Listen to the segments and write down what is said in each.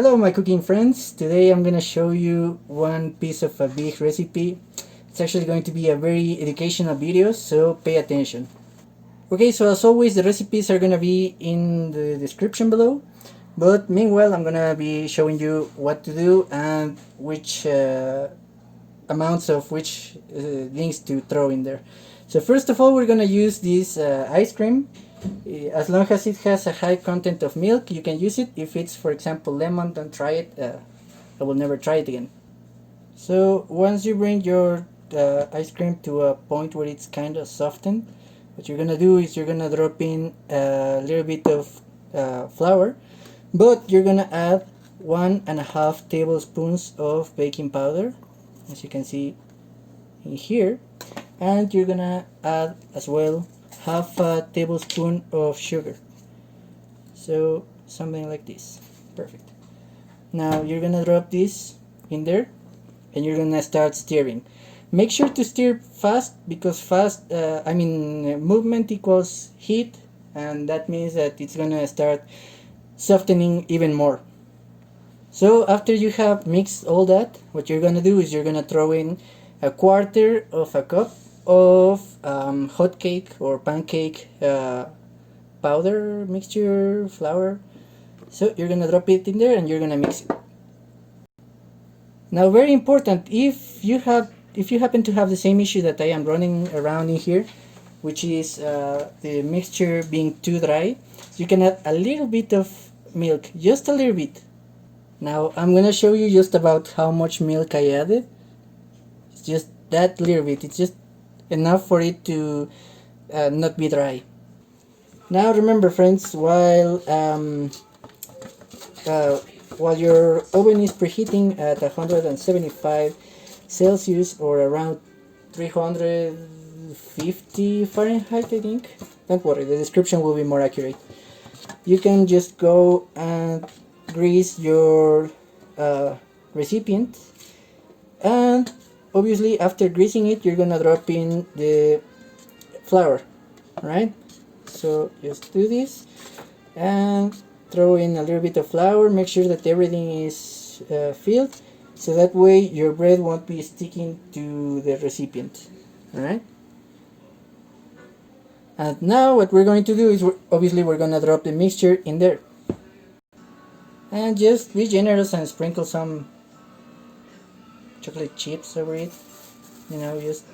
Hello my cooking friends, today I'm gonna show you one piece of a big recipe. It's actually going to be a very educational video, so pay attention. Okay, so as always the recipes are gonna be in the description below, but meanwhile I'm gonna be showing you what to do and which amounts of which things to throw in there. So first of all we're gonna use this ice cream. As long as it has a high content of milk, you can use it. If it's, for example, lemon, don't try it. I will never try it again. So once you bring your ice cream to a point where it's kind of softened, what you're gonna do is you're gonna drop in a little bit of flour, but you're gonna add 1.5 tablespoons of baking powder, as you can see in here, and you're gonna add as well half a tablespoon of sugar. So something like this. Perfect. Now you're gonna drop this in there and you're gonna start stirring. Make sure to stir fast because movement equals heat, and that means that it's gonna start softening even more. So after you have mixed all that, what you're gonna do is you're gonna throw in 1/4 of a cup of hot cake or pancake powder mixture flour. So you're gonna drop it in there and you're gonna mix it. Now, very important, if you happen to have the same issue that I am running around in here, which is the mixture being too dry, you can add a little bit of milk, just a little bit. Now I'm gonna show you just about how much milk I added. It's just that little bit. It's just enough for it to not be dry. Now remember friends, while your oven is preheating at 175 Celsius or around 350 Fahrenheit, I think. Don't worry, the description will be more accurate. You can just go and grease your recipient, and obviously after greasing it you're gonna drop in the flour, right? So just do this and throw in a little bit of flour. Make sure that everything is filled, so that way your bread won't be sticking to the recipient. Alright, and now what we're going to do is we're gonna drop the mixture in there, and just be generous and sprinkle some chocolate chips over it. Just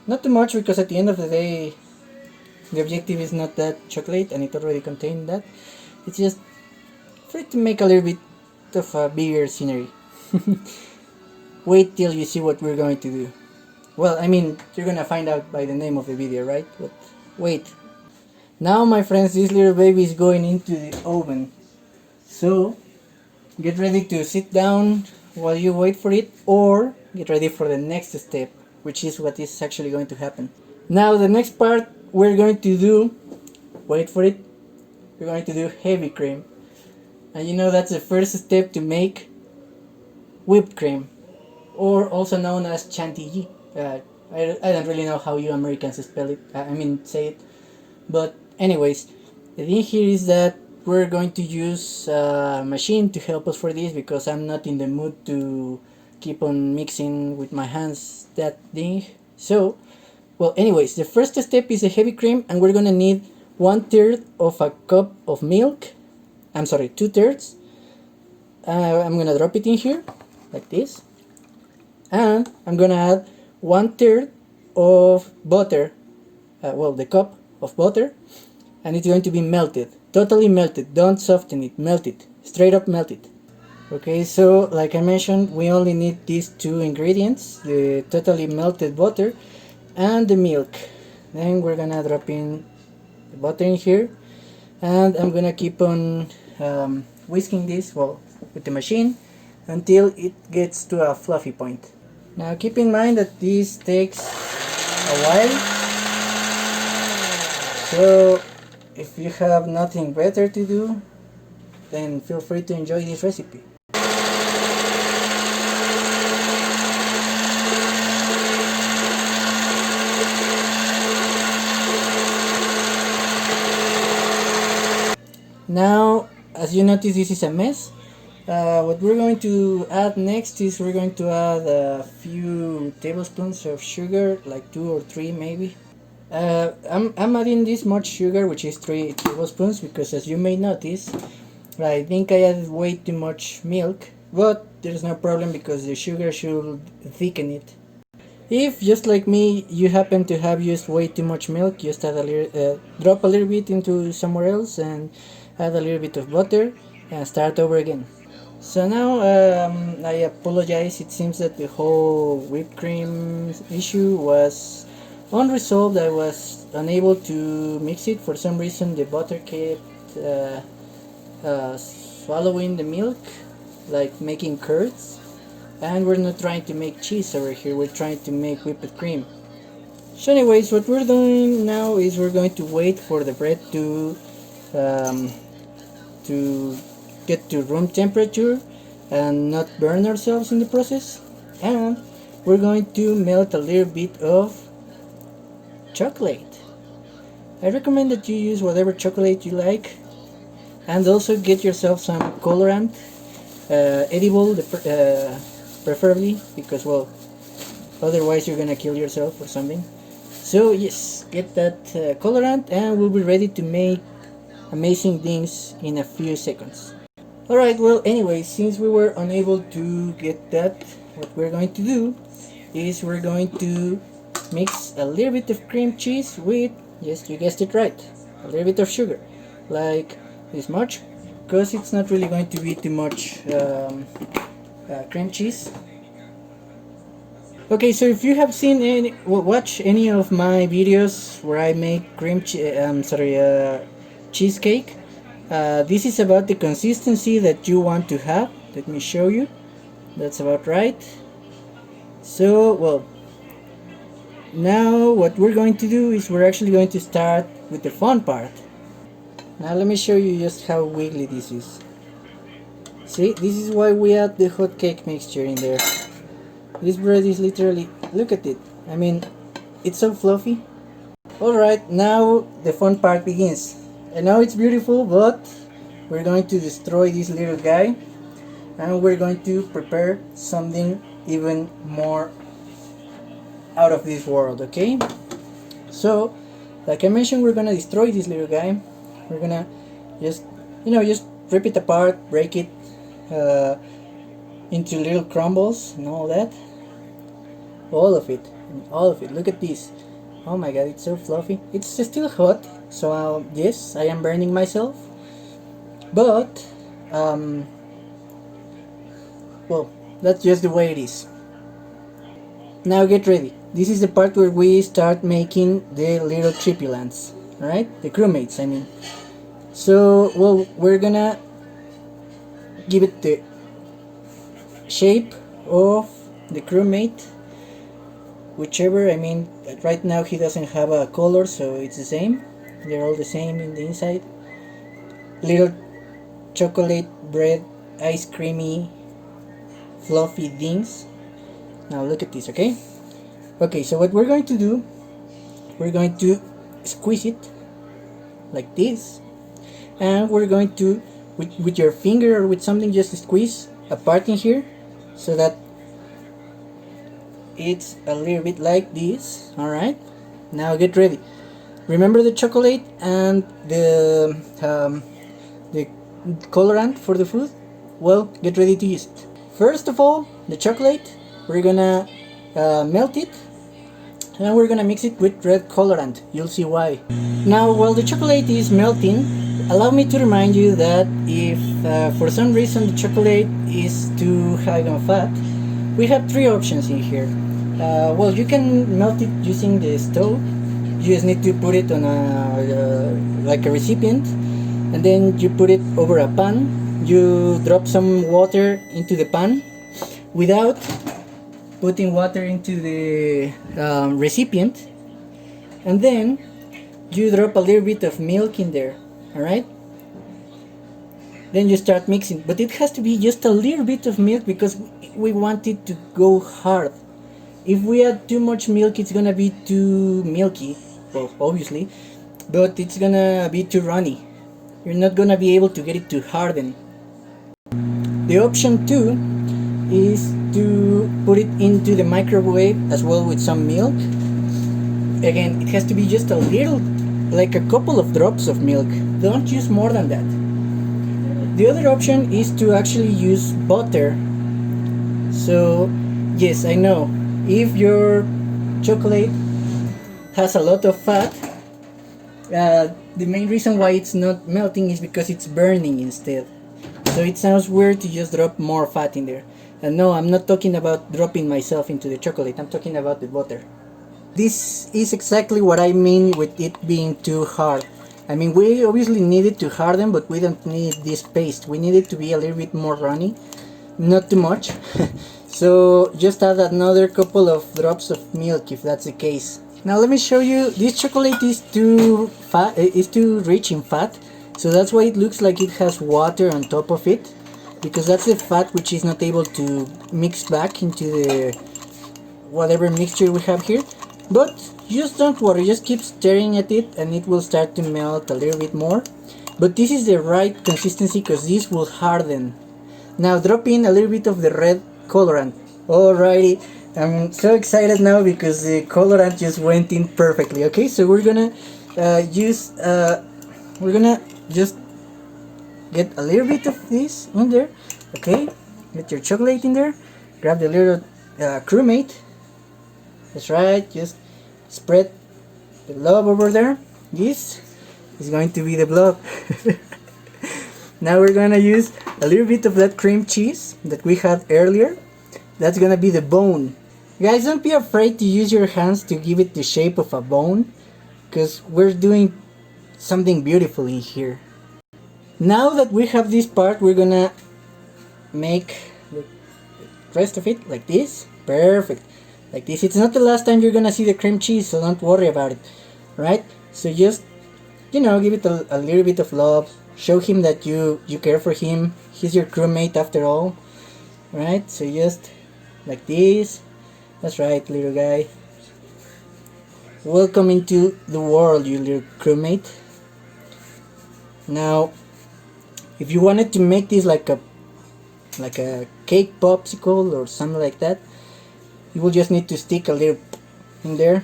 not too much, because at the end of the day the objective is not that chocolate and it already contained that. It's just for it to make a little bit of a bigger scenery. Wait till you see what we're going to do. Well, you're gonna find out by the name of the video, right? But wait. Now my friends, this little baby is going into the oven. So get ready to sit down while you wait for it, or get ready for the next step, which is what is actually going to happen. Now the next part we're going to do, wait for it, we're going to do heavy cream. And that's the first step to make whipped cream, or also known as Chantilly. I don't really know how you Americans spell it, say it. But anyways, the thing here is that we're going to use a machine to help us for this, because I'm not in the mood to keep on mixing with my hands that thing. So, well, anyways, the first step is a heavy cream, and we're gonna need 1/3 of a cup of milk. I'm sorry, 2/3. I'm gonna drop it in here like this, and I'm gonna add 1/3 of butter. The cup of butter, and it's going to be melted, totally melted. Don't soften it, melt it, straight up melt it. Okay, so like I mentioned, we only need these two ingredients, the totally melted butter and the milk. Then we're gonna drop in the butter in here, and I'm gonna keep on whisking this with the machine until it gets to a fluffy point. Now keep in mind that this takes a while, so if you have nothing better to do, then feel free to enjoy this recipe. Now, as you notice, this is a mess. What we're going to add next is we're going to add a few tablespoons of sugar, like 2 or 3 maybe. I'm adding this much sugar, which is 3 tablespoons, because as you may notice, I think I added way too much milk, but there's no problem because the sugar should thicken it. If, just like me, you happen to have used way too much milk, just add a little, drop a little bit into somewhere else and add a little bit of butter and start over again. So now I apologize, it seems that the whole whipped cream issue was unresolved. I was unable to mix it. For some reason the butter kept swallowing the milk, like making curds. And we're not trying to make cheese over here, we're trying to make whipped cream. So anyways, what we're doing now is we're going to wait for the bread to get to room temperature and not burn ourselves in the process. And we're going to melt a little bit of chocolate. I recommend that you use whatever chocolate you like, and also get yourself some colorant, edible preferably, because well, otherwise you're gonna kill yourself or something. So yes, get that colorant and we'll be ready to make amazing things in a few seconds. Alright, well anyway, since we were unable to get that, what we're going to do is we're going to mix a little bit of cream cheese with, yes, you guessed it right, a little bit of sugar, like this much, because it's not really going to be too much cream cheese. Okay, so if you have seen watch any of my videos where I make cheesecake, this is about the consistency that you want to have. Let me show you. That's about right. So, well, now what we're going to do is we're actually going to start with the fun part. Now let me show you just how wiggly this is. See, this is why we add the hot cake mixture in there. This bread is literally, look at it. I mean, it's so fluffy. Alright, now the fun part begins. I know it's beautiful, but we're going to destroy this little guy. And we're going to prepare something even more out of this world, okay? So, like I mentioned, we're gonna destroy this little guy. We're gonna just rip it apart, break it into little crumbles and all that. All of it. Look at this. Oh my god, it's so fluffy. It's still hot, so yes, I am burning myself. But well, that's just the way it is. Now get ready. This is the part where we start making the little tripulants, alright? The crewmates, I mean. So, well, we're gonna give it the shape of the crewmate, whichever. I mean, right now he doesn't have a color, so it's the same. They're all the same in the inside. Little chocolate bread, ice creamy, fluffy things. Now look at this, okay? Okay, so what we're going to do, we're going to squeeze it like this, and we're going to, with your finger or with something, just squeeze a part in here so that it's a little bit like this. Alright, now get ready. Remember the chocolate and the colorant for the food? Well, get ready to use it. First of all, the chocolate, we're gonna melt it, and we're gonna mix it with red colorant. You'll see why. Now, while the chocolate is melting, allow me to remind you that if for some reason the chocolate is too high on fat, we have 3 options in here. Well, you can melt it using the stove. You just need to put it on like a recipient, and then you put it over a pan. You drop some water into the pan without putting water into the recipient, and then you drop a little bit of milk in there. Alright, then you start mixing, but it has to be just a little bit of milk because we want it to go hard. If we add too much milk, it's gonna be too milky, well, obviously, but it's gonna be too runny. You're not gonna be able to get it to harden. The option 2 is to put it into the microwave as well with some milk. Again, it has to be just a little, like a couple of drops of milk. Don't use more than that. The other option is to actually use butter. So, yes, I know, if your chocolate has a lot of fat, the main reason why it's not melting is because it's burning instead. So it sounds weird to just drop more fat in there. And no, I'm not talking about dropping myself into the chocolate, I'm talking about the butter. This is exactly what I mean with it being too hard. I mean, we obviously need it to harden, but we don't need this paste. We need it to be a little bit more runny, not too much. So just add another couple of drops of milk if that's the case. Now let me show you, this chocolate is too rich in fat, so that's why it looks like it has water on top of it, because that's the fat which is not able to mix back into the whatever mixture we have here. But just don't worry, just keep stirring at it and it will start to melt a little bit more. But this is the right consistency because this will harden. Now drop in a little bit of the red colorant. Alrighty, I'm so excited now because the colorant just went in perfectly. Okay, so we're gonna just get a little bit of this in there. Okay, get your chocolate in there. Grab the little Crewmate. That's right, just spread the blob over there. This is going to be the blob. Now we're gonna use a little bit of that cream cheese that we had earlier. That's gonna be the bone. Guys, don't be afraid to use your hands to give it the shape of a bone, because we're doing something beautiful in here. Now that we have this part, we're gonna make the rest of it like this. Perfect. Like this. It's not the last time you're gonna see the cream cheese, so don't worry about it. Right? So just, give it a little bit of love. Show him that you care for him. He's your crewmate after all. Right? So just like this. That's right, little guy. Welcome into the world, you little crewmate. Now, if you wanted to make this like a cake popsicle or something like that, you will just need to stick a little in there,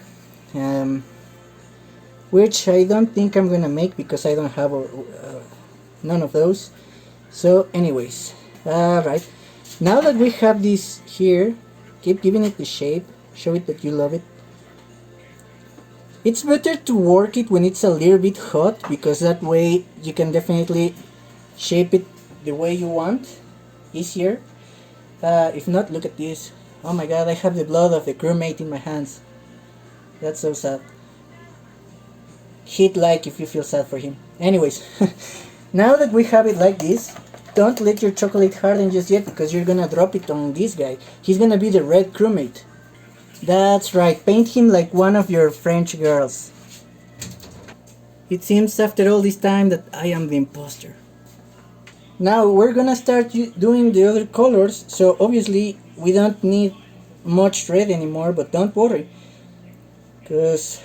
which I don't think I'm gonna make because I don't have none of those. So anyways, alright, now that we have this here, keep giving it the shape, show it that you love it. It's better to work it when it's a little bit hot, because that way you can definitely shape it the way you want, easier. If not, look at this. Oh my god, I have the blood of the crewmate in my hands. That's so sad. Hit like if you feel sad for him. Anyways, now that we have it like this, don't let your chocolate harden just yet, because you're gonna drop it on this guy. He's gonna be the red crewmate. That's right, paint him like one of your French girls. It seems after all this time that I am the imposter. Now we're gonna start doing the other colors, so obviously we don't need much red anymore, but don't worry, because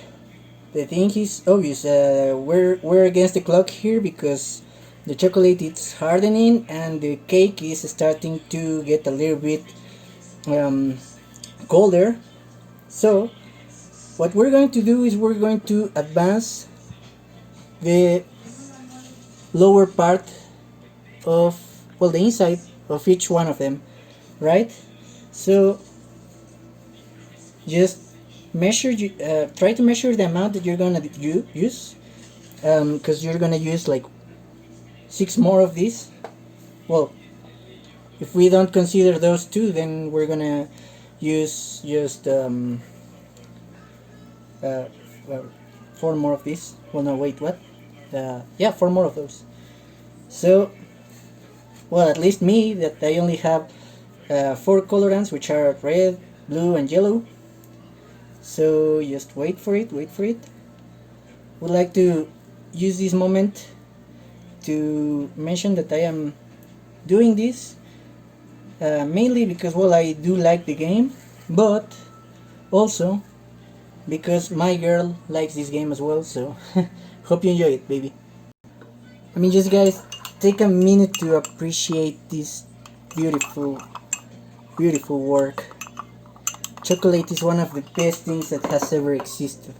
the thing is obvious. We're against the clock here because the chocolate is hardening and the cake is starting to get a little bit colder. So what we're going to do is we're going to advance the lower part of, well, the inside of each one of them, right? So just measure, try to measure the amount that you're gonna use, because you're gonna use like 6 more of these. Well, if we don't consider those 2, then we're gonna use just 4 more of these. Well, no, wait, what? Yeah, 4 more of those. So, well, at least me, that I only have 4 colorants, which are red, blue, and yellow. So just wait for it. Would like to use this moment to mention that I am doing this mainly because, well, I do like the game, but also because my girl likes this game as well. So hope you enjoy it, baby. I mean, just guys, take a minute to appreciate this beautiful, beautiful work. Chocolate is one of the best things that has ever existed.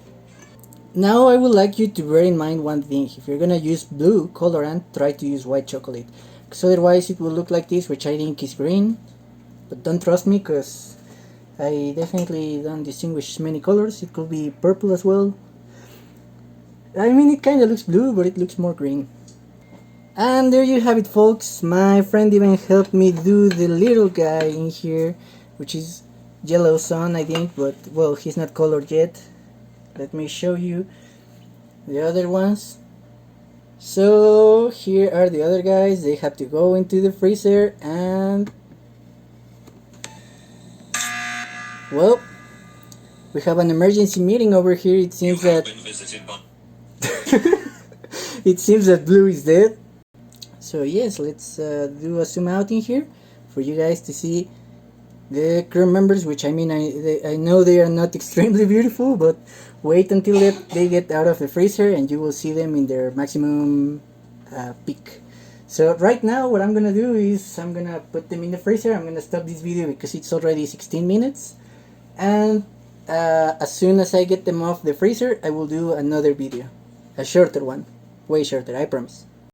Now I would like you to bear in mind one thing. If you're gonna use blue colorant, try to use white chocolate. Because otherwise it will look like this, which I think is green. But don't trust me, because I definitely don't distinguish many colors. It could be purple as well. I mean, it kinda looks blue, but it looks more green. And there you have it, folks. My friend even helped me do the little guy in here, which is Yellow Sun, I think, but well, he's not colored yet. Let me show you the other ones. So here are the other guys. They have to go into the freezer, and well, we have an emergency meeting over here. It seems that it seems that Blue is dead. So yes, let's do a zoom out in here for you guys to see the crew members, which I mean, I know they are not extremely beautiful, but wait until they get out of the freezer and you will see them in their maximum peak. So right now what I'm gonna do is I'm gonna put them in the freezer. I'm gonna stop this video because it's already 16 minutes, and as soon as I get them off the freezer I will do another video, a shorter one, way shorter, I promise.